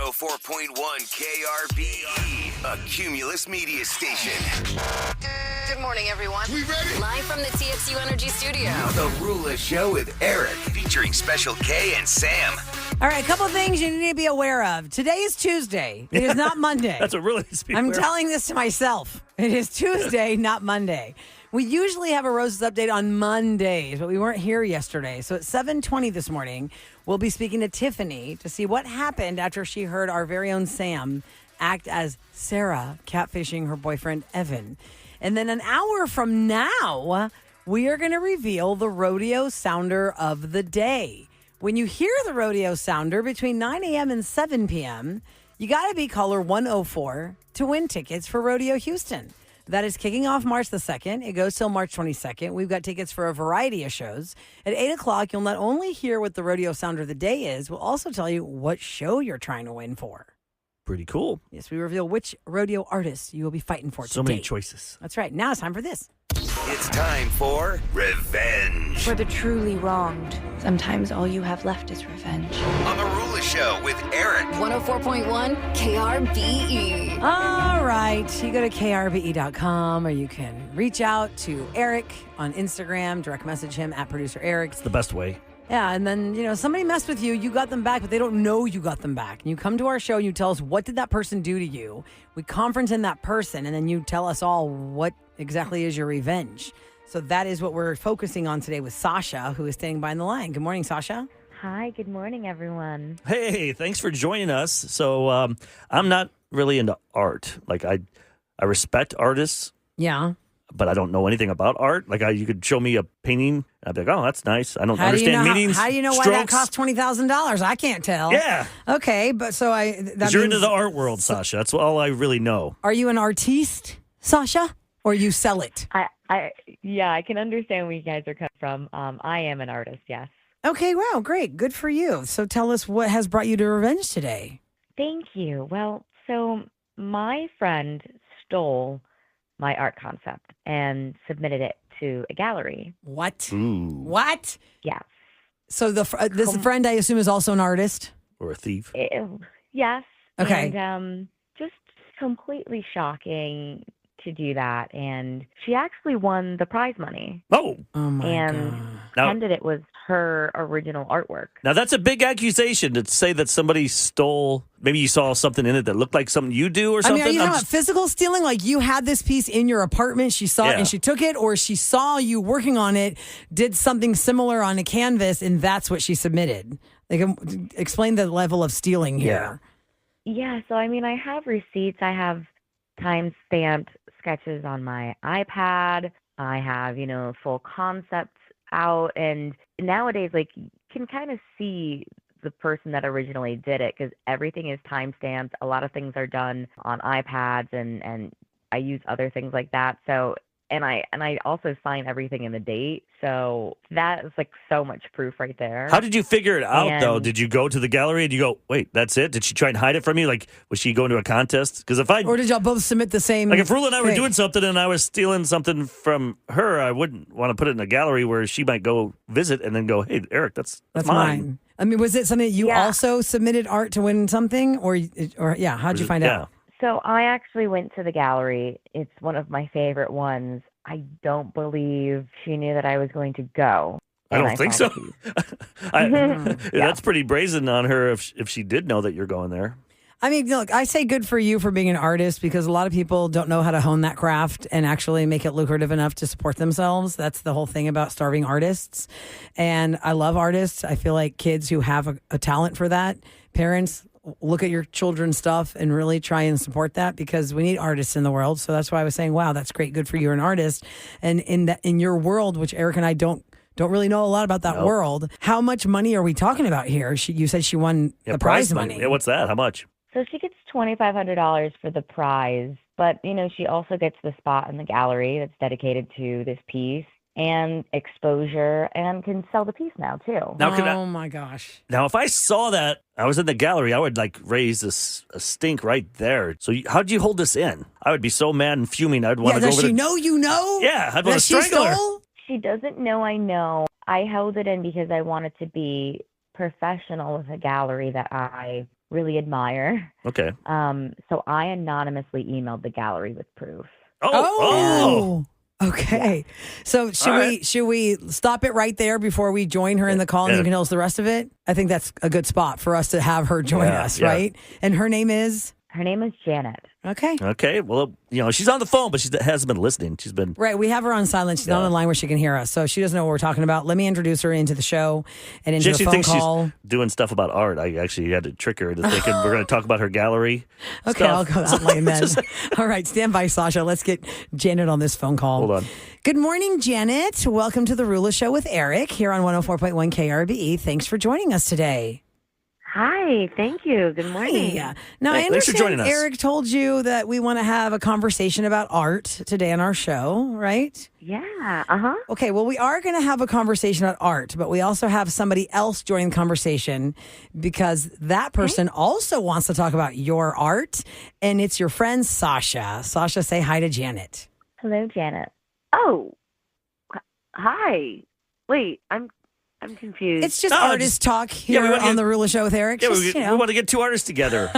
104.1 KRBE, a Cumulus media station. Good morning, everyone. We ready? Live from the TXU Energy Studio. The Rula Show with Eric, featuring Special K and Sam. All right, a couple of things you need to be aware of. Today is Tuesday. It is not Monday. That's what really needs to be I'm aware of. telling this to myself. It is Tuesday, not Monday. We usually have a Roses update on Mondays, but we weren't here yesterday. So at 7:20 this morning, we'll be speaking to Tiffany to see what happened after she heard our very own Sam act as Sarah catfishing her boyfriend, Evan. And then an hour from now, we are going to reveal the rodeo sounder of the day. When you hear the rodeo sounder between 9 a.m. and 7 p.m., you got to be caller 104 to win tickets for Rodeo Houston. That is kicking off March the 2nd. It goes till March 22nd. We've got tickets for a variety of shows. At 8 o'clock, you'll not only hear what the rodeo sounder of the day is, we'll also tell you what show you're trying to win for. Pretty cool. Yes, we reveal which rodeo artist you will be fighting for So today. many choices. That's right. Now it's time for this. It's time for Revenge. For the truly wronged, sometimes all you have left is revenge. On the Rula Show with Eric. 104.1 KRBE. All right. You go to krbe.com or you can reach out to Eric on Instagram, direct message him at producer Eric. It's the best way. Yeah, and then, somebody messed with you, you got them back, but they don't know you got them back. And you come to our show and you tell us, what did that person do to you? We conference in that person, and then you tell us all what exactly is your revenge. So that is what we're focusing on today with Sasha, who is standing by in the line. Good morning, Sasha. Hi, good morning, everyone. Hey, thanks for joining us. So I'm not really into art. Like I respect artists, Yeah. but I don't know anything about art. Like you could show me a painting, I'd be like, oh, that's nice. I don't understand meanings. How do you know why that strokes. cost $20,000? I can't tell. Yeah. Okay, but so Because you're into the art world, Sasha. That's all I really know. Are you an artiste, Sasha, or you sell it? I can understand where you guys are coming from. I am an artist, yes. Okay, wow, great. Good for you. So tell us what has brought you to revenge today. Thank you. Well, so my friend stole my art concept and submitted it to a gallery. What? Ooh. What? Yes. So this friend, I assume, is also an artist? Or a thief. Yes. Okay. And just completely shocking to do that. And she actually won the prize money. Oh. Oh, my And God. pretended it was her original artwork. Now, that's a big accusation to say that somebody stole. Maybe you saw something in it that looked like something you do or I something. mean, are you talking about physical stealing? Like you had this piece in your apartment, she saw it and she took it, or she saw you working on it, did something similar on a canvas, and that's what she submitted? Like, explain the level of stealing here. Yeah, so I mean, I have receipts. I have time-stamped sketches on my iPad. I have, full concepts out. And nowadays, like, you can kind of see the person that originally did it because everything is time-stamped. A lot of things are done on iPads, and I use other things like that. So, and I also sign everything in the date. So that is like so much proof right there. How did you figure it out, though? Did you go to the gallery and you go, wait, that's it? Did she try and hide it from you? Like, was she going to a contest? Because Or did y'all both submit the same? Like, if Rula and I were thing? doing something and I was stealing something from her, I wouldn't want to put it in a gallery where she might go visit and then go, hey, Eric, that's mine. I mean, was it something that you Yeah. also submitted art to win something? Or how'd you find out? So I actually went to the gallery. It's one of my favorite ones. I don't believe she knew that I was going to go. I don't think so. Yeah. That's pretty brazen on her if she did know that you're going there. I mean, look, I say good for you for being an artist because a lot of people don't know how to hone that craft and actually make it lucrative enough to support themselves. That's the whole thing about starving artists. And I love artists. I feel like kids who have a talent for that, parents, look at your children's stuff and really try and support that because we need artists in the world. So that's why I was saying, wow, that's great. Good for you. You're an artist. And in your world, which Eric and I don't really know a lot about that world, how much money are we talking about here? You said she won the prize money. Yeah, what's that? How much? So she gets $2,500 for the prize, but she also gets the spot in the gallery that's dedicated to this piece and exposure and can sell the piece now too. Now, my gosh. Now, if I saw that, I was in the gallery, I would raise a stink right there. So how'd you hold this in? I would be so mad and fuming. I'd want to go over does she know you know? Yeah, I'd want to strangle her. She doesn't know I know. I held it in because I wanted to be professional with a gallery that I really admire. Okay. So I anonymously emailed the gallery with proof. Oh. Okay. So right. should we stop it right there before we join her in the call and you can tell us the rest of it? I think that's a good spot for us to have her join us, right? And her name is? Her name is Janet. Okay. Okay. Well, she's on the phone, but she hasn't been listening. She's been Right. We have her on silent. She's not on the line where she can hear us. So she doesn't know what we're talking about. Let me introduce her into the show and into She the phone thinks call. she's doing stuff about art. I actually had to trick her into thinking we're going to talk about her gallery. Okay, stuff. I'll go that lane then. All right, stand by, Sasha. Let's get Janet on this phone call. Hold on. Good morning, Janet. Welcome to the Rula Show with Eric here on 104.1 KRBE. Thanks for joining us today. Hi, thank you. Good morning. Hey. Now, Hey, I thanks for joining understand us. Eric told you that we want to have a conversation about art today on our show, right? Yeah, Okay, well, we are going to have a conversation about art, but we also have somebody else joining the conversation because that person also wants to talk about your art, and it's your friend Sasha. Sasha, say hi to Janet. Hello, Janet. Oh, hi. Wait, I'm confused. It's just No, artist talk here we wanna on get- the Rula Show with Eric. Yeah, Just, we want to get two artists together.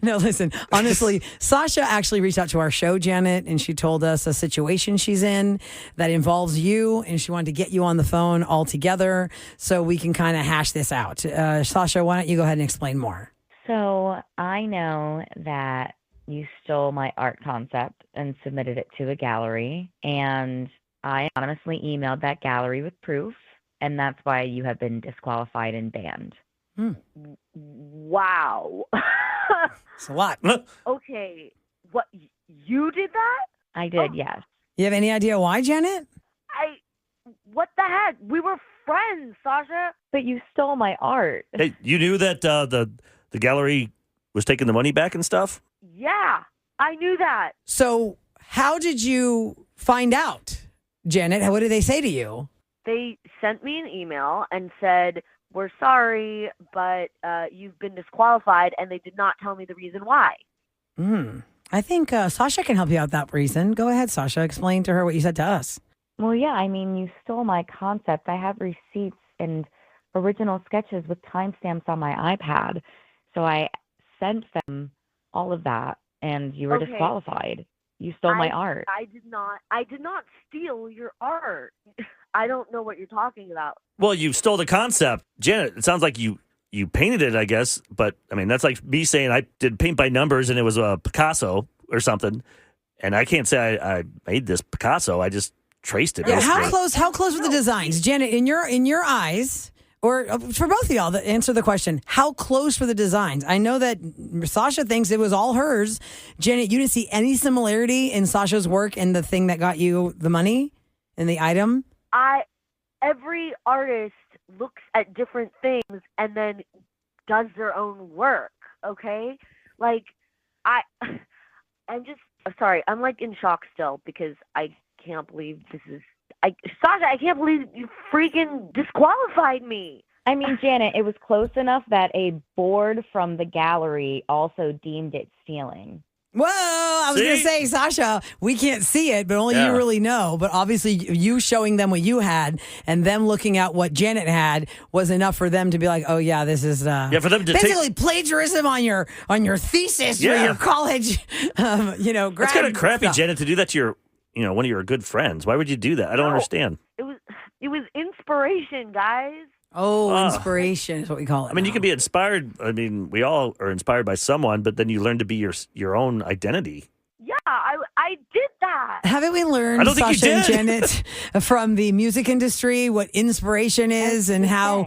No, listen, honestly, Sasha actually reached out to our show, Janet, and she told us a situation she's in that involves you, and she wanted to get you on the phone all together so we can kind of hash this out. Sasha, why don't you go ahead and explain more? So I know that you stole my art concept and submitted it to a gallery, and I anonymously emailed that gallery with proof, and that's why you have been disqualified and banned. Wow. It's a lot. Okay, what, you did that? I did, yes. You have any idea why, Janet? What the heck? We were friends, Sasha. But you stole my art. Hey, you knew that the gallery was taking the money back and stuff? Yeah, I knew that. So how did you find out, Janet? What did they say to you? They sent me an email and said, we're sorry, but you've been disqualified, and they did not tell me the reason why. I think Sasha can help you out that reason. Go ahead, Sasha. Explain to her what you said to us. Well, yeah, I mean, you stole my concept. I have receipts and original sketches with timestamps on my iPad. So I sent them all of that, and you were Okay. disqualified. You stole my art. I did not steal your art. I don't know what you're talking about. Well, you stole the concept. Janet, it sounds like you painted it, I guess. But, I mean, that's like me saying I did paint by numbers and it was a Picasso or something. And I can't say I made this Picasso. I just traced it. Yeah, basically. how close were the designs, Janet? In your eyes, or for both of y'all, that answer the question: how close were the designs? I know that Sasha thinks it was all hers. Janet, you didn't see any similarity in Sasha's work and the thing that got you the money and the item. Every artist looks at different things and then does their own work. Okay, like I'm just sorry. I'm like in shock still because I can't believe this is. Sasha, I can't believe you freaking disqualified me. I mean, Janet, it was close enough that a board from the gallery also deemed it stealing. Whoa, I was going to say, Sasha, we can't see it, but only you really know. But obviously, you showing them what you had and them looking at what Janet had was enough for them to be like, oh, yeah, this is for them to basically plagiarism on your thesis for your college, grad It's kind of crappy, stuff. Janet, to do that to your, one of your good friends. Why would you do that? I don't understand. It was inspiration, guys. Oh, inspiration is what we call it. I mean, you can be inspired. I mean, we all are inspired by someone, but then you learn to be your own identity. Yeah, I did that. Haven't we learned, I don't think you Sasha and did. Janet, from the music industry, what inspiration is and how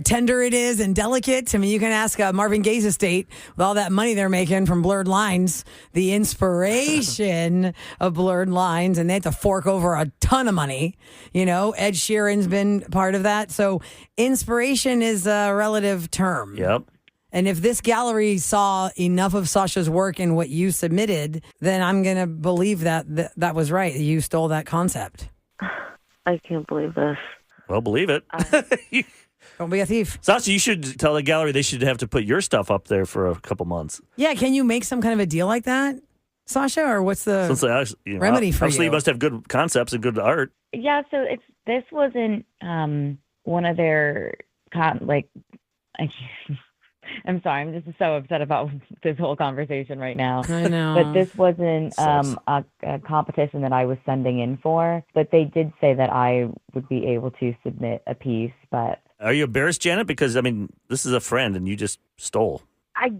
tender it is and delicate? I mean, you can ask Marvin Gaye's estate with all that money they're making from Blurred Lines, the inspiration of Blurred Lines, and they had to fork over a ton of money. Ed Sheeran's been part of that. So inspiration is a relative term. Yep. And if this gallery saw enough of Sasha's work in what you submitted, then I'm going to believe that was right. You stole that concept. I can't believe this. Well, believe it. Don't be a thief. Sasha, you should tell the gallery they should have to put your stuff up there for a couple months. Yeah, can you make some kind of a deal like that, Sasha? Or what's the remedy for obviously you? You must have good concepts and good art. Yeah, so this wasn't one of their I'm sorry. I'm just so upset about this whole conversation right now. I know. But this wasn't Sucks. a competition that I was sending in for. But they did say that I would be able to submit a piece. But Are you embarrassed, Janet? Because, I mean, this is a friend and you just stole. I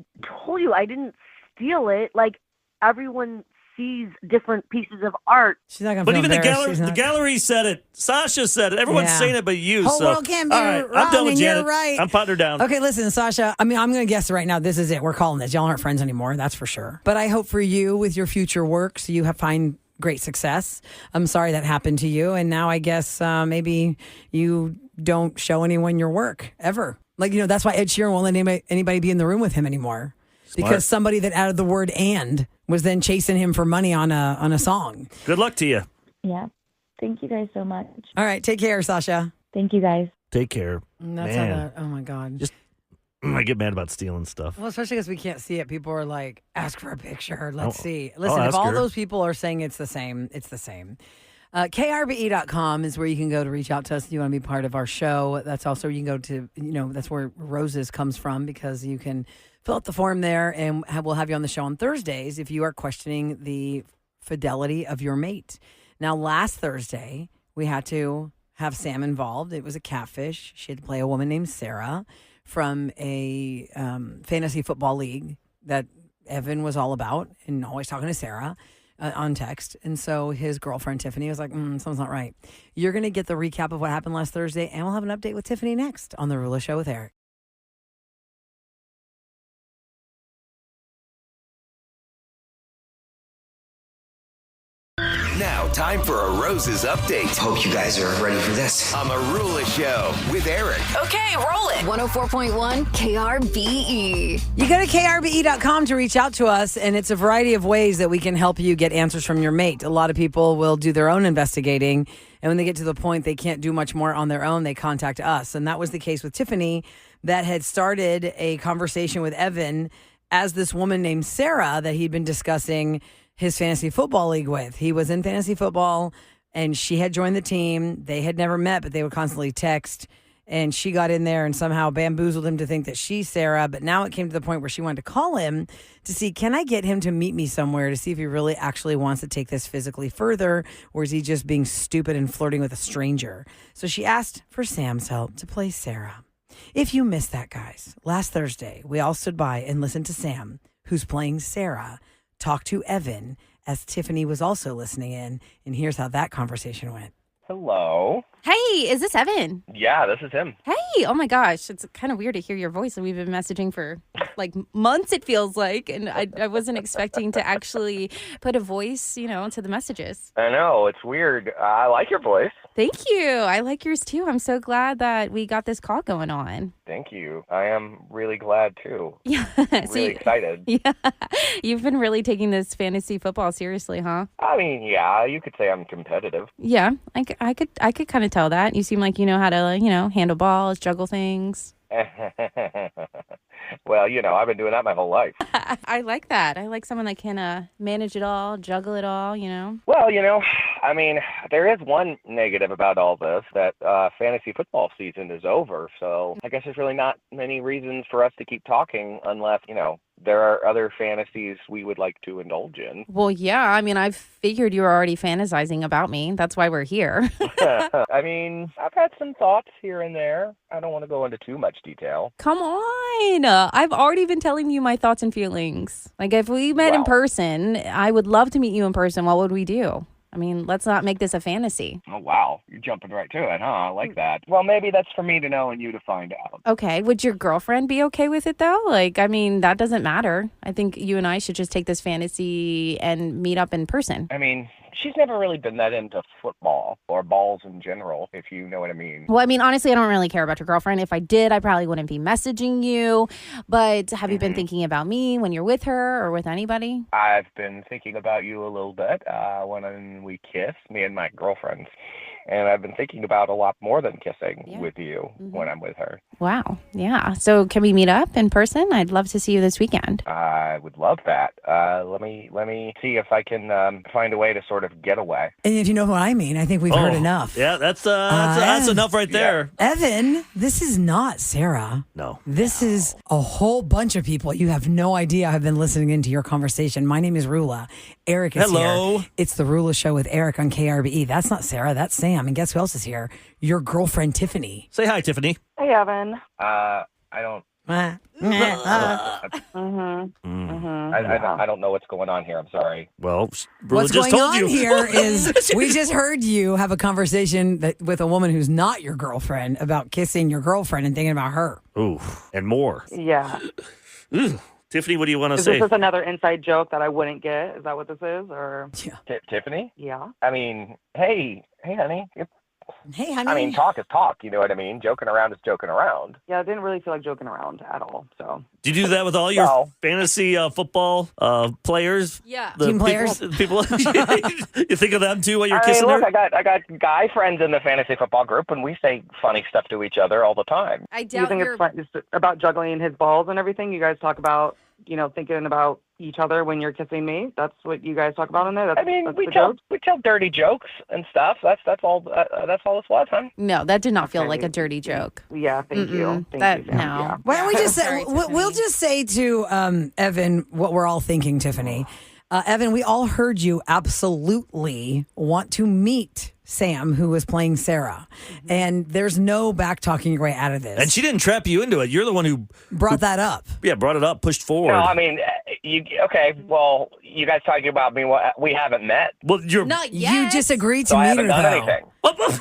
told you I didn't steal it. Like, everyone sees different pieces of art. She's not gonna. But feel even the embarrassed. She's the not- gallery said it. Sasha said it. Everyone's Yeah. saying it but you. Whole so. world can't be All right, wrong, I'm done with and you're Janet. right. I'm putting her down. Okay, listen, Sasha. I mean, I'm going to guess right now. This is it. We're calling this. Y'all aren't friends anymore. That's for sure. But I hope for you with your future work, so you find great success. I'm sorry that happened to you, and now I guess maybe you don't show anyone your work ever. Like, that's why Ed Sheeran won't let anybody be in the room with him anymore. Smart. Because somebody that added the word "and" was then chasing him for money on a song. Good luck to you. yeah, thank you guys so much. All right, take care, Sasha. Thank you guys. Take care. And that's Man. how that. Oh my God. I get mad about stealing stuff. Well, especially because we can't see it. People are like, ask for a picture. Let's Oh, see. I'll Listen, if ask all her. those people are saying it's the same, it's the same. KRBE.com is where you can go to reach out to us if you want to be part of our show. That's also where you can go to, that's where Roses comes from, because you can fill out the form there and we'll have you on the show on Thursdays if you are questioning the fidelity of your mate. Now, last Thursday, we had to have Sam involved. It was a catfish. She had to play a woman named Sarah from a fantasy football league that Evan was all about and always talking to Sarah on text. And so his girlfriend, Tiffany, was like, something's not right. You're going to get the recap of what happened last Thursday, and we'll have an update with Tiffany next on The Rula Show with Eric. Now, time for a Roses update Hope you guys are ready for this. on the Rula Show with Eric. Okay, roll it. 104.1 KRBE. You go to krbe.com to reach out to us, and it's a variety of ways that we can help you get answers from your mate. A lot of people will do their own investigating, and when they get to the point they can't do much more on their own, they contact us. And that was the case with Tiffany, that had started a conversation with Evan as this woman named Sarah that he'd been discussing his fantasy football league with. He was in fantasy football, and she had joined the team. They had never met, but they would constantly text. And she got in there and somehow bamboozled him to think that she's Sarah. But now it came to the point where she wanted to call him to see, can I get him to meet me somewhere to see if he really actually wants to take this physically further, or is he just being stupid and flirting with a stranger? So she asked for Sam's help to play Sarah. If you missed that, guys, last Thursday, we all stood by and listened to Sam, who's playing Sarah, talk to Evan as Tiffany was also listening in. And here's how that conversation went. Hello. Hey, is this Evan? Yeah, this is him. Hey, oh my gosh, it's kind of weird to hear your voice. We've been messaging for like months, it feels like, and I wasn't expecting to actually put a voice, to the messages. I know, it's weird. I like your voice. Thank you. I like yours too. I'm so glad that we got this call going on. Thank you. I am really glad too. Yeah. Really excited. Yeah. You've been really taking this fantasy football seriously, huh? I mean, yeah, you could say I'm competitive. Yeah, I could kind of tell that. You seem like you know how to, handle balls, juggle things. Well, I've been doing that my whole life. I like that. I like someone that can manage it all, juggle it all, Well, I mean, there is one negative about all this, that fantasy football season is over. So I guess there's really not many reasons for us to keep talking unless, there are other fantasies we would like to indulge in. Well, yeah. I mean, I figured you were already fantasizing about me. That's why we're here. I mean, I've had some thoughts here and there. I don't want to go into too much detail. Come on. I've already been telling you my thoughts and feelings. Like, if we met in Wow. person, I would love to meet you in person. What would we do? I mean, let's not make this a fantasy. Oh, wow. You're jumping right to it, huh? I like that. Well, maybe that's for me to know and you to find out. Okay. Would your girlfriend be okay with it, though? Like, I mean, that doesn't matter. I think you and I should just take this fantasy and meet up in person. I mean, she's never really been that into football or balls in general, if you know what I mean. Well, I mean, honestly, I don't really care about your girlfriend. If I did, I probably wouldn't be messaging you. But have you been thinking about me when you're with her or with anybody? I've been thinking about you a little bit when we kiss, me and my girlfriends. and I've been thinking about a lot more than kissing Yeah. with you when I'm with her. Wow. Yeah. So can we meet up in person? I'd love to see you this weekend. I would love that. Let me see if I can find a way to sort of get away. And if you know what I mean, I think we've heard enough. Yeah, that's enough right there. Evan, this is not Sarah. No. This is a whole bunch of people. You have no idea have been listening into your conversation. My name is Rula. Eric is Hello. here. It's the Rula Show with Eric on KRBE. That's not Sarah. That's Sam. And guess who else is here? Your girlfriend, Tiffany. Say hi, Tiffany. Hey, Evan. I don't. Uh, I don't know what's going on here. I'm sorry. Well, What's just going told on you. here is we just heard you have a conversation with a woman who's not your girlfriend about kissing your girlfriend and thinking about her. Ooh, and more. Yeah. Ooh. Tiffany, what do you want to Is say? this just another inside joke that I wouldn't get? Is that what this is? Or Tiffany? Yeah. I mean, hey, honey. Hey, honey. I mean, talk is talk. You know what I mean? Joking around is joking around. Yeah, I didn't really feel like joking around at all. So. Do you do that with all your fantasy football players? Yeah. The Team players? People, you think of them too while you're I kissing mean, her? look, I got guy friends in the fantasy football group, and we say funny stuff to each other all the time. I Do you doubt think it's fun, it's about juggling his balls and everything? You guys talk about, thinking about each other when you're kissing me? That's what you guys talk about in there? That's we the tell joke? dirty jokes and stuff. That's all. That's all this was, huh? No, that did not feel like a dirty joke. Yeah, thank you. Thank you, Sam. No. Yeah. Why don't we just say, Sorry, we'll just say to Evan what we're all thinking, Tiffany. Evan, we all heard you absolutely want to meet Sam, who was playing Sarah. And there's no back talking your way out of this. And she didn't trap you into it. You're the one who brought that up. Yeah, brought it up, pushed forward. No, I mean, well, you guys talking about me? We haven't met. Well, Not yet. You just agreed to So I meet her, haven't done though. anything.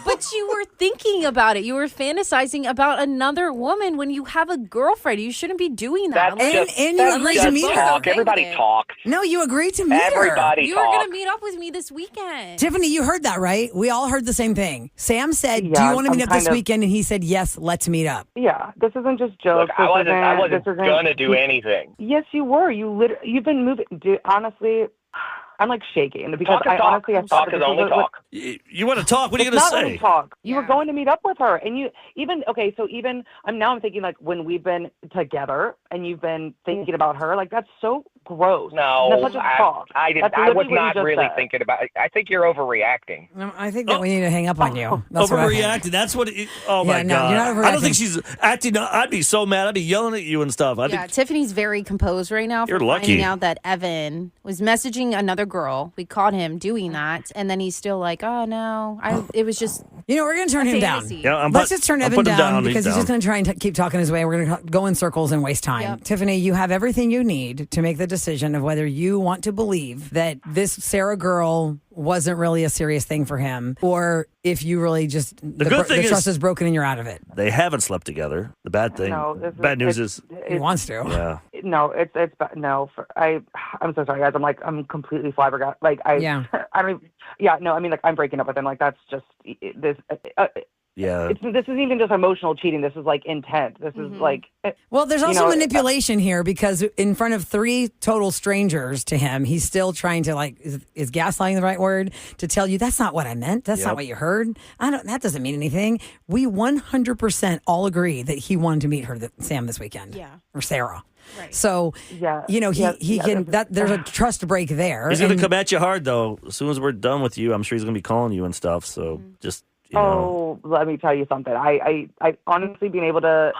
But you were thinking about it. You were fantasizing about another woman when you have a girlfriend. You shouldn't be doing that. And you agreed to meet her. Talk. Everybody talks. No, you agreed to meet her. Everybody You were going to meet up with me this weekend. Tiffany, you heard that, right? We all heard the same thing. Sam said, do Yeah, you want to meet I'm up this kind of- weekend? And he said, yes, let's meet up. Yeah, this isn't just jokes. Look, I wasn't gonna do anything. Yes, you were. You've been moving. Dude, honestly, I'm like shaking because Talk is I talk. honestly I thought Talk that is this only was talk. You want to talk? What are you It's going to not say? only talk. You were going to meet up with her, and you even so even I'm thinking like when we've been together and you've been thinking about her, like that's so gross. No, that's not just talk. I didn't. That's I was literally what you not just really said. thinking about it. I think you're overreacting. I think that we need to hang up on you. That's what I think. Overreacting. That's what. My no, God. you're not I don't overreacting. think she's acting. I'd be so mad. I'd be yelling at you and stuff. I Yeah, think Tiffany's very composed right now. You're for lucky. Finding out that Evan was messaging another girl. We caught him doing that, and then he's still like, "Oh no, it was just." We're going to turn him down. fantasy. Yeah, Let's just turn I'm Evan putting him down down. because he's He's just going to try and keep talking his way. We're going to go in circles and waste time. Yep. Tiffany, you have everything you need to make the decision of whether you want to believe that this Sarah girl wasn't really a serious thing for him, or if you really just the good thing trust is- is broken and you're out of it. They haven't slept together. The bad thing. No, Bad news is He wants to. yeah. No, it's no. I'm so sorry, guys. I'm completely flabbergasted. Like Yeah. I mean, yeah. No, I mean, like I'm breaking up with him. Like that's just this. Yeah. This isn't even just emotional cheating. This is like intent. This is like. Well, there's you also know, manipulation here because in front of 3 total strangers to him, he's still trying to is gaslighting the right word to tell you that's not what I meant. That's Yep. not what you heard. That doesn't mean anything. We 100% all agree that he wanted to meet her, Sam, this weekend. Yeah. Or Sarah. Right. So, Yeah. he Yeah, can, there's a trust break there. He's going And- to come at you hard though. As soon as we're done with you, I'm sure he's going to be calling you and stuff. So just you know. Oh, let me tell you something. I honestly being able to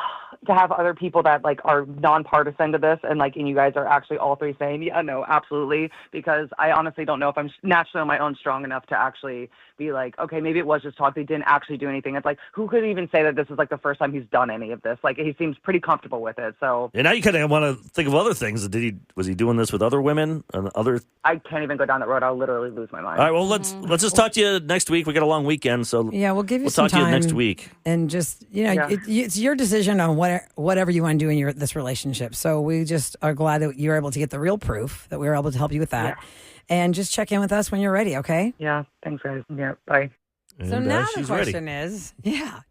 have other people that like are nonpartisan to this and you guys are actually all 3 saying, yeah, no, absolutely. Because I honestly don't know if I'm naturally on my own strong enough to actually be like, okay, maybe it was just talk. They didn't actually do anything. It's like, who could even say that this is like the first time he's done any of this? Like he seems pretty comfortable with it. So And now you kind of want to think of other things. Was he doing this with other women and other? I can't even go down that road. I'll literally lose my mind. All right. Well, let's just talk to you next week. We got a long weekend, so Yeah, we'll give you we'll some talk to time you next week. and just Yeah. it's your decision on whatever you want to do in this relationship. So we just are glad that you were able to get the real proof that we were able to help you with that, and just check in with us when you're ready. Okay. Yeah. Thanks, guys. Yeah. Bye. So And, now the she's ready. question is,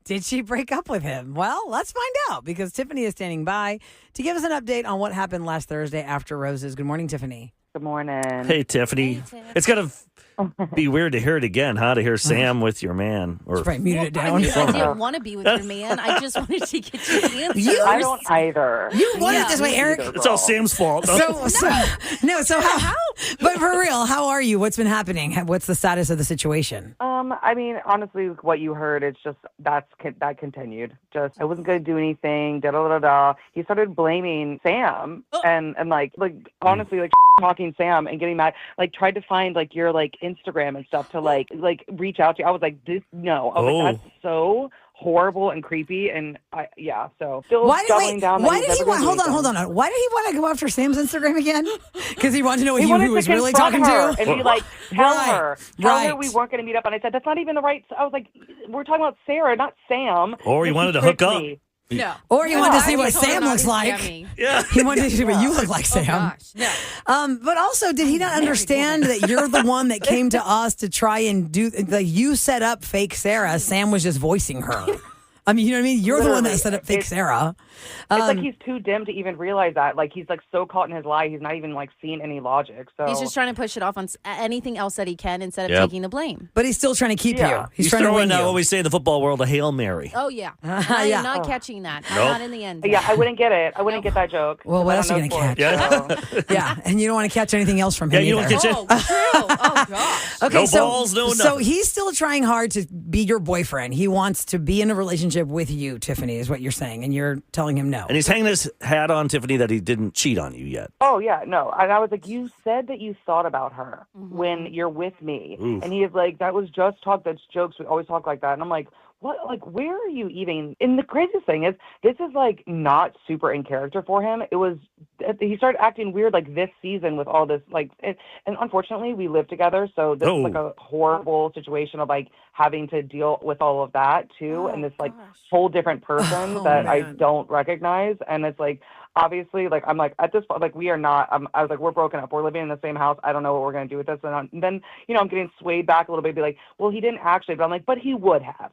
did she break up with him? Well, let's find out because Tiffany is standing by to give us an update on what happened last Thursday after Roses. Good morning, Tiffany. Good morning. Hey, Tiffany. It's going to be weird to hear it again, huh? To hear Sam with your man. Or Right, muted it down. I didn't want to be with your man. I just wanted to get your answers. I don't either. You want it this way, Eric. It's all Sam's fault. So how? But for real, how are you? What's been happening? What's the status of the situation? I mean, honestly, what you heard, it's just that continued. Just I wasn't going to do anything. Da da da da. He started blaming Sam and like honestly like talking Sam and getting mad. Like tried to find like your like Instagram and stuff to like reach out to you. I was like, this no. I was like, that's so horrible and creepy, and so still doubling down. Why did he want? Hold on. Why did he want to go after Sam's Instagram again? Because he wanted to know who he was really talking her, to. And he like tell her we weren't going to meet up. And I said that's not even the right. I was like, we're talking about Sarah, not Sam. Or he wanted to hook up. No. Or he wanted to see what Sam looks like. Yeah. He wanted to see what you look like, Sam. Gosh. No. But also, did he not understand that you're the one that came to us to try and do, like, you set up fake Sarah. Sam was just voicing her. I mean, you know what I mean? You're the one that set up fake Sarah. It's like he's too dim to even realize that. Like, he's like so caught in his lie, he's not even like seeing any logic. So he's just trying to push it off on anything else that he can instead of taking the blame. But he's still trying to keep you. He's trying throwing to win you. what we say in the football world, a Hail Mary. Oh, yeah. I am not catching that. Nope. Not in the end. Yeah, I wouldn't get it. I wouldn't get that joke. Well, what else are you going to catch? Yeah, and you don't want to catch anything else from him you don't catch it. Oh, true. Oh, gosh. Okay, no balls, no so nothing. he's still trying hard to be your boyfriend. He wants to be in a relationship with you, Tiffany, is what you're saying, and you're telling him no. And he's hanging his hat on, Tiffany, that he didn't cheat on you yet. Oh, yeah, no. And I was like, you said that you thought about her when you're with me. Oof. And he is like, that was just talk, that's jokes. We always talk like that. And I'm like, what? Like, where are you even? And the craziest thing is, this is like not super in character for him. It was, he started acting weird like this season with all this, like, and unfortunately we live together. So this is like a horrible situation of like having to deal with all of that too. And this like whole different person that I don't recognize. And it's like, obviously, like, I'm like, at this point, like, we are not, I was like, we're broken up. We're living in the same house. I don't know what we're going to do with this. And then, you know, I'm getting swayed back a little bit, be like, well, he didn't actually, but I'm like, but he would have.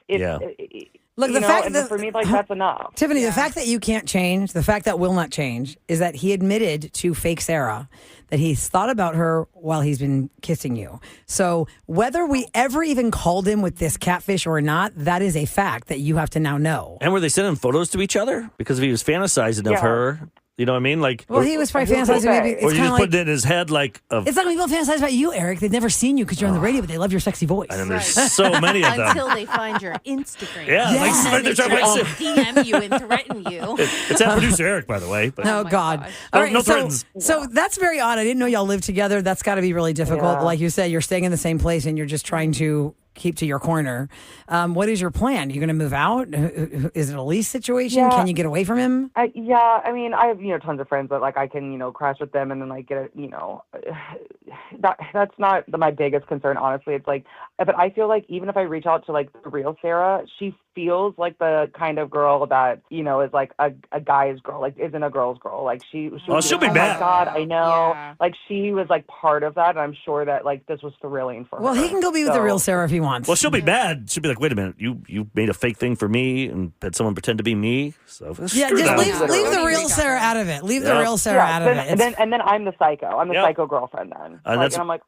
Look, the fact that for me, like, that's enough. Tiffany, the fact that you can't change, the fact that will not change, is that he admitted to fake Sarah that he's thought about her while he's been kissing you. So whether we ever even called him with this catfish or not, that is a fact that you have to now know. And were they sending photos to each other? Because if he was fantasizing of her, you know what I mean? Like, well, he was probably fantasizing. Maybe it's or you just like, put it in his head like. It's like when people fantasize about you, Eric. They've never seen you because you're on the radio, but they love your sexy voice. And there's so many of them. Until they find your Instagram. Yeah, like they're trying to DM you and threaten you. It's that producer Eric, by the way. But. Oh, God. Gosh. All right, no threats. So that's very odd. I didn't know y'all lived together. That's got to be really difficult. Yeah. Like you said, you're staying in the same place and you're just trying to keep to your corner. What is your plan? Are you going to move out? Is it a lease situation? Yeah. Can you get away from him? I mean, I have, you know, tons of friends that like I can, you know, crash with them and then like get it, you know, that's not my biggest concern, honestly. It's like, but I feel like even if I reach out to like the real Sarah, she feels like the kind of girl that, you know, is like a guy's girl, like isn't a girl's girl. Like she'll be oh bad. My God, I know. Yeah. Like she was like part of that. And I'm sure that like this was thrilling for her. Well, he can go be with the real Sarah if he wants. Well, she'll be bad. She'll be like, wait a minute, you made a fake thing for me and had someone pretend to be me. So yeah, screw just that. leave the real Sarah out of it. Leave the real Sarah out of it. And then I'm the psycho. I'm the psycho girlfriend then. And I'm like,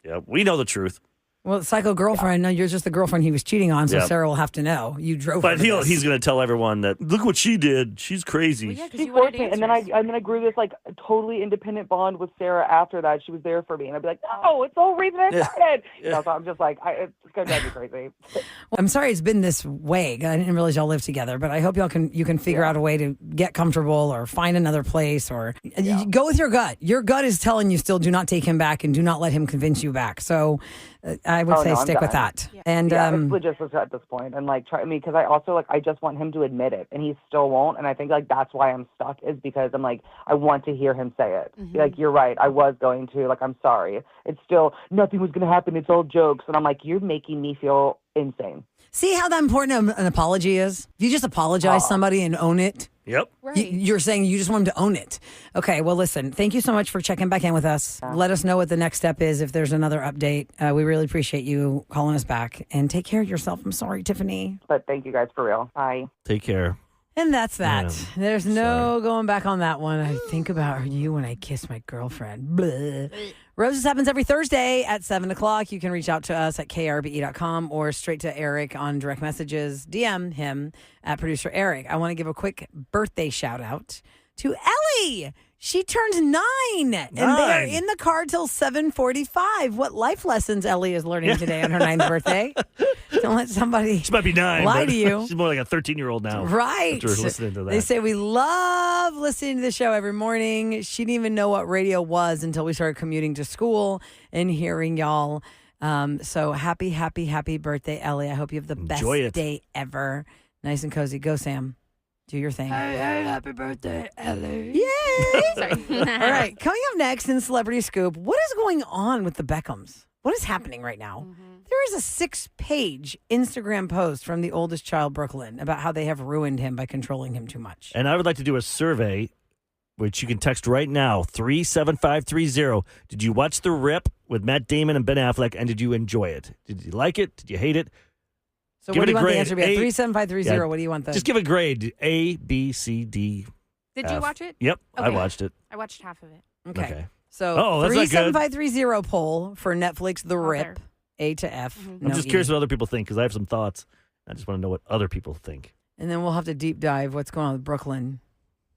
yeah, we know the truth. Well, psycho girlfriend. No, you're just the girlfriend he was cheating on, so Sarah will have to know. You drove her But to this. he's going to tell everyone that, look what she did. She's crazy. Well, yeah, 'cause she you wanted forced me, and then I grew this like totally independent bond with Sarah after that. She was there for me, and I'd be like, "No, it's the whole reason I started." You know, so I'm just like, it's gonna drive me crazy. I'm sorry it's been this way. I didn't realize y'all live together, but I hope you can figure out a way to get comfortable or find another place or you go with your gut. Your gut is telling you still do not take him back and do not let him convince you back. So I would say stick with that. Yeah. And it's legit at this point, and like try me because I also like I just want him to admit it, and he still won't. And I think like that's why I'm stuck is because I'm like I want to hear him say it. Like you're right, I was going to like I'm sorry. It's still nothing was going to happen. It's all jokes, and I'm like you're making me feel insane. see how that important an apology is? If you just apologize to somebody and own it. Yep. Right. You're saying you just want him to own it. Okay, well, listen, thank you so much for checking back in with us. Let us know what the next step is if there's another update. We really appreciate you calling us back. And take care of yourself. I'm sorry, Tiffany. But thank you guys for real. Bye. Take care. And that's that. Yeah. There's no going back on that one. I think about you when I kiss my girlfriend. Bleh. Roses happens every Thursday at 7 o'clock. You can reach out to us at krbe.com or straight to Eric on direct messages. DM him at producer Eric. I want to give a quick birthday shout out to Ellie. She turns 9, and they're in the car till 7:45. What life lessons Ellie is learning today on her 9th birthday? Don't let somebody She might be 9. lie but to you. She's more like a 13-year-old now. Right. After listening to that. They say we love listening to the show every morning. She didn't even know what radio was until we started commuting to school and hearing y'all. So happy birthday, Ellie. I hope you have the best day ever. Nice and cozy. Go, Sam. Do your thing. Hey, happy birthday, Ellie. Yay! Sorry. All right. Coming up next in Celebrity Scoop, what is going on with the Beckhams? What is happening right now? There is a 6-page Instagram post from the oldest child, Brooklyn, about how they have ruined him by controlling him too much. And I would like to do a survey, which you can text right now, 37530. Did you watch The Rip with Matt Damon and Ben Affleck, and did you enjoy it? Did you like it? Did you hate it? So give what do it you a want the grade. answer to be? 37530. What do you want the? Just give a grade. A, B, C, D. Did F. you watch it? Yep, I Okay. watched it. I watched half of it. Okay. So Oh, that's not good. 37530 poll for Netflix The Rip, there. A to F. I'm just curious what other people think because I have some thoughts. I just want to know what other people think. And then we'll have to deep dive what's going on with Brooklyn.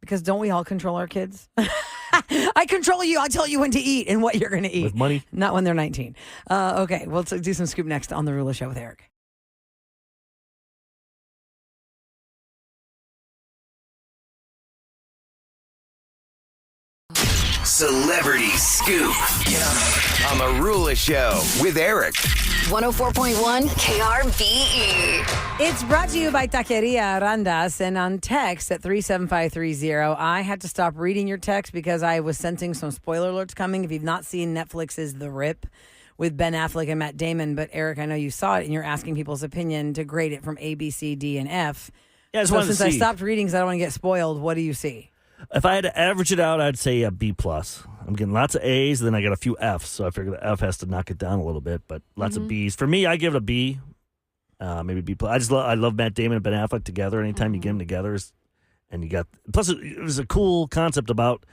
Because don't we all control our kids? I control you. I'll tell you when to eat and what you're going to eat. With money? Not when they're 19. Okay, we'll do some scoop next on The Rula Show with Eric. Celebrity Scoop on the Rula Show with Eric. 104.1 KRBE. It's brought to you by Taqueria Arandas, and on text at 37530, I had to stop reading your text because I was sensing some spoiler alerts coming. If you've not seen Netflix's The Rip with Ben Affleck and Matt Damon, but Eric, I know you saw it and you're asking people's opinion to grade it from A, B, C, D, and F. Yeah, I just so wanted to since I see. stopped reading because I don't want to get spoiled, what do you see? If I had to average it out, I'd say a B+. I'm getting lots of A's, then I got a few F's, so I figure the F has to knock it down a little bit, but lots of B's. For me, I give it a B, maybe B+. I love Matt Damon and Ben Affleck together. Anytime you get them together, and you got plus it was a cool concept about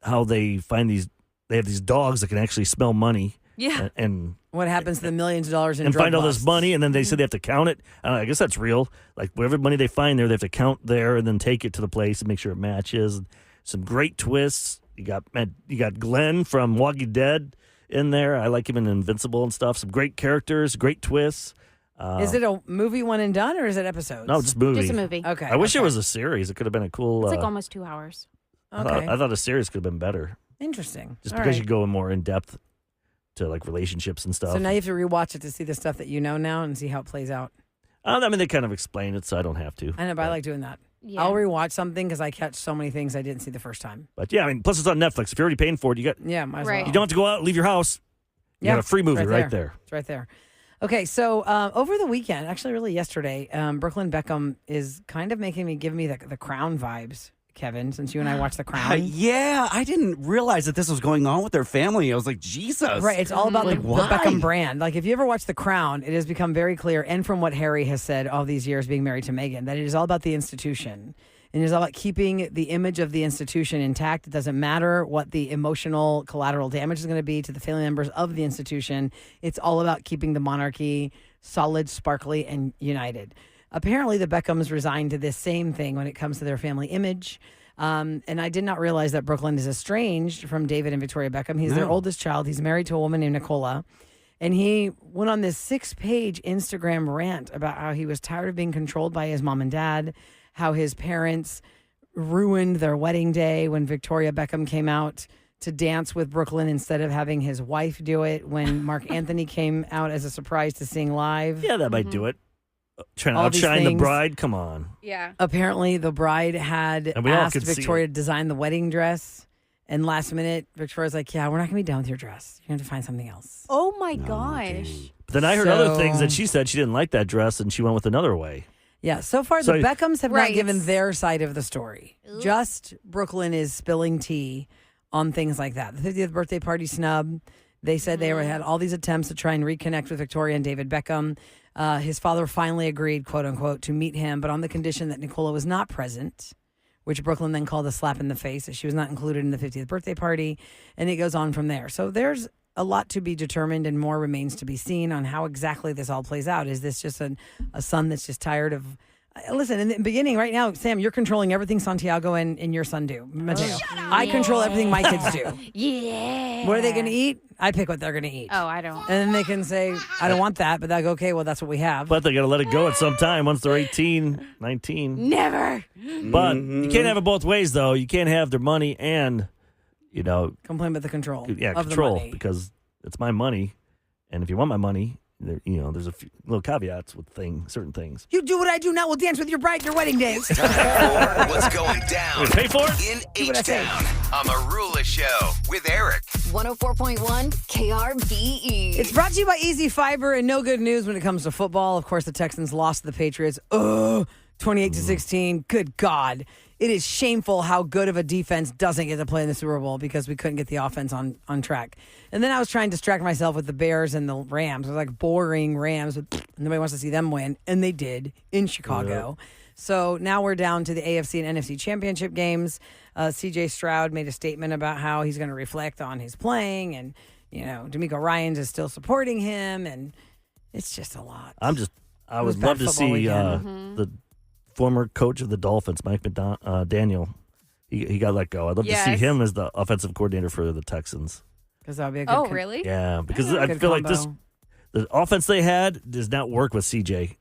how they have these dogs that can actually smell money. Yeah. And what happens to the millions of dollars in and drug find all this busts? money, and then they said they have to count it. I guess that's real. Like whatever money they find there, they have to count there and then take it to the place and make sure it matches. Some great twists. You got Glenn from Walking Dead in there. I like him in Invincible and stuff. Some great characters, great twists. Is it a movie one and done, or is it episodes? No, just movie. Just a movie. Okay. I wish it was a series. It could have been a cool. It's like almost 2 hours. Okay. I thought a series could have been better. Interesting. Just All because right. you go in more in depth to like relationships and stuff. So now you have to rewatch it to see the stuff that you know now and see how it plays out. I mean, they kind of explain it, so I don't have to. I know, but I like doing that. Yeah. I'll rewatch something because I catch so many things I didn't see the first time. But yeah, I mean, plus it's on Netflix. If you're already paying for it, Might as Right. well. you don't have to go out, leave your house. You got a free movie it's right there. It's right there. Okay, so over the weekend, actually really yesterday, Brooklyn Beckham is kind of give me the Crown vibes, Kevin, since you and I watched The Crown. Yeah, I didn't realize that this was going on with their family. I was like, Jesus. Right, it's all about Like, the why? Beckham brand. Like, if you ever watch The Crown, it has become very clear, and from what Harry has said all these years being married to Meghan, that it is all about the institution. And it is all about keeping the image of the institution intact. It doesn't matter what the emotional collateral damage is going to be to the family members of the institution. It's all about keeping the monarchy solid, sparkly, and united. Apparently, the Beckhams resigned to this same thing when it comes to their family image. And I did not realize that Brooklyn is estranged from David and Victoria Beckham. He's their oldest child. He's married to a woman named Nicola. And he went on this 6-page Instagram rant about how he was tired of being controlled by his mom and dad, how his parents ruined their wedding day when Victoria Beckham came out to dance with Brooklyn instead of having his wife do it, when Mark Anthony came out as a surprise to sing live. Yeah, that might do it. Trying to All these outshine the things. bride. Come on. Yeah. Apparently, the bride had And we all asked could see Victoria it. to design the wedding dress. And last minute, Victoria's like, yeah, we're not going to be done with your dress. You're going to have to find something else. Oh my gosh. But then I heard other things So- that she said she didn't like that dress and she went with another way. Yeah, so far So- the Beckhams have Right. not given their side of the story. Just Brooklyn is spilling tea on things like that. The 50th birthday party snub. They said they had all these attempts to try and reconnect with Victoria and David Beckham. His father finally agreed, quote unquote, to meet him, but on the condition that Nicola was not present, which Brooklyn then called a slap in the face, that she was not included in the 50th birthday party. And it goes on from there. So there's a lot to be determined and more remains to be seen on how exactly this all plays out. Is this just a son that's just tired of... Listen, in the beginning, right now, Sam, you're controlling everything Santiago and your son do. Mateo. I control everything my kids do. Yeah. What are they going to eat? I pick what they're going to eat. Oh, I don't. And then they can say, I don't want that, but they go, okay, well, that's what we have. But they got to let it go at some time once they're 18, 19. Never. But you can't have it both ways, though. You can't have their money and, complain about the control. Yeah, of control, the money. because it's my money. And if you want my money, there's a few little caveats with certain things. You do what I do now. We'll dance with your bride your wedding days. Time for what's going down. Pay for it? In H-Town on Marula Show with Eric. 104.1 KRVE. It's brought to you by Easy Fiber, and no good news when it comes to football. Of course, the Texans lost to the Patriots. 28-16. Good God. It is shameful how good of a defense doesn't get to play in the Super Bowl because we couldn't get the offense on track. And then I was trying to distract myself with the Bears and the Rams. It was like boring Rams. Nobody wants to see them win. And they did in Chicago. Yeah. So now we're down to the AFC and NFC championship games. CJ Stroud made a statement about how he's going to reflect on his playing. And, D'Amico Ryans is still supporting him. And it's just a lot. I would love to see the former coach of the Dolphins, Mike McDaniel. He got let go. I'd love to see him as the offensive coordinator for the Texans. Because that would be a good... Oh, really? Yeah, because I feel like the offense they had does not work with CJ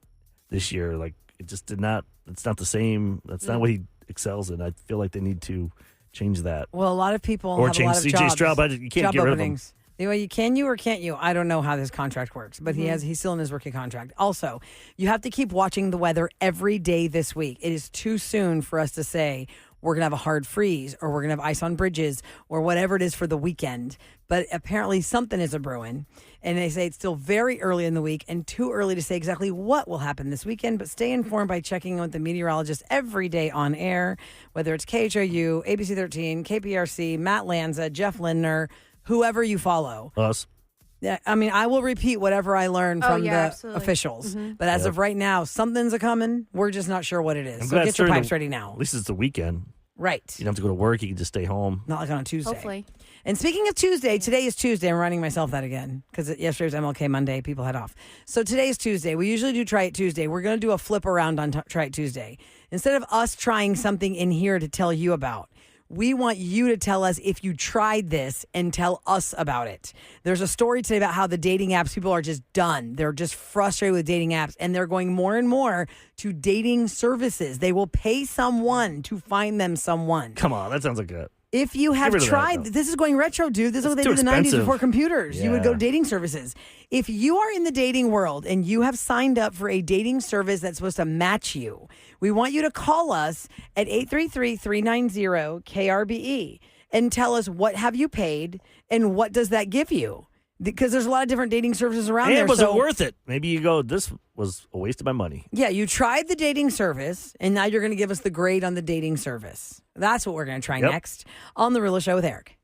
this year. Like, it just did not... It's not the same. That's not what he excels in. I feel like they need to change that. Well, a lot of people or have change a lot of CJ jobs, Stroud, but you can't job get rid openings. of him. Well, can you or can't you? I don't know how this contract works, but he's still in his rookie contract. Also, you have to keep watching the weather every day this week. It is too soon for us to say we're going to have a hard freeze or we're going to have ice on bridges or whatever it is for the weekend. But apparently something is a brewing, and they say it's still very early in the week and too early to say exactly what will happen this weekend. But stay informed by checking in with the meteorologist every day on air, whether it's KHOU, ABC 13, KPRC, Matt Lanza, Jeff Lindner, whoever you follow. Us. Yeah, I mean, I will repeat whatever I learn from the absolutely. officials. But as of right now, something's a-coming. We're just not sure what it is. So get your pipes ready now. At least it's the weekend. Right. You don't have to go to work. You can just stay home. Not like on a Tuesday. Hopefully. And speaking of Tuesday, today is Tuesday. I'm reminding myself that again because yesterday was MLK Monday. People had off. So today is Tuesday. We usually do Try It Tuesday. We're going to do a flip around on Try It Tuesday. Instead of us trying something in here to tell you about, we want you to tell us if you tried this and tell us about it. There's a story today about how the dating apps, people are just done. They're just frustrated with dating apps, and they're going more and more to dating services. They will pay someone to find them someone. Come on, that sounds like a... If you have tried, this is going retro, dude. This is what they did in the 90s before computers. Yeah. You would go to dating services. If you are in the dating world and you have signed up for a dating service that's supposed to match you, we want you to call us at 833-390-KRBE and tell us what have you paid and what does that give you. Because there's a lot of different dating services around there. And was it worth it? Maybe you go, this was a waste of my money. Yeah, you tried the dating service, and now you're going to give us the grade on the dating service. That's what we're going to try next on The Real Show with Eric.